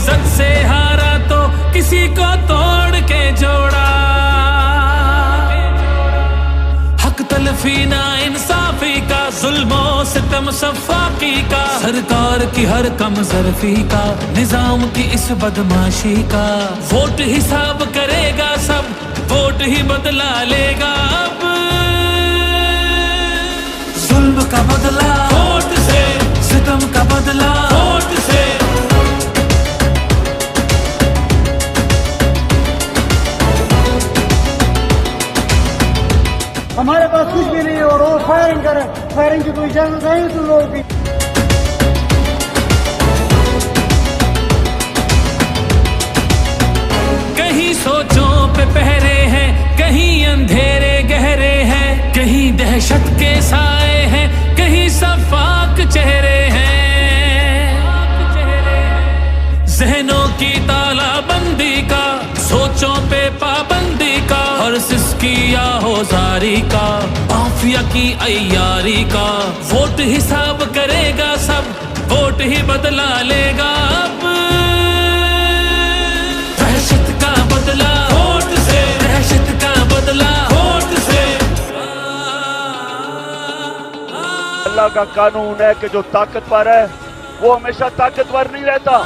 इज्जत से हारा तो किसी को तोड़ के जोड़ा। हक तलफी ना इंसाफी का, जुल्मो सितम सफाकी का, सरकार की हर कम ज़रफ़ी का, निजाम की इस बदमाशी का। वोट हिसाब करेगा सब, वोट ही बदला लेगा अब। जुल्म का बदला वोट से, सितम का बदला वोट से। हमारे पास कुछ भी नहीं है और वो फायरिंग करे, फायरिंग की कोई इजाजत नहीं तुम लोगों की। कहीं सोचों पे पहरे हैं, कहीं अंधेरे गहरे हैं, कहीं दहशत के साए हैं, कहीं सफाक चेहरे हैं। जहनों की तालाबंदी का, सोचों पे पाबंदी का, और सिसकी या होजारी का, माफिया की अय्यारी का। वोट हिसाब करेगा सब, वोट ही बदला लेगा अब। दहशत का बदला वोट से, दहशत का बदला वोट से। अल्लाह का कानून है कि जो ताकतवर है वो हमेशा ताकतवर नहीं रहता।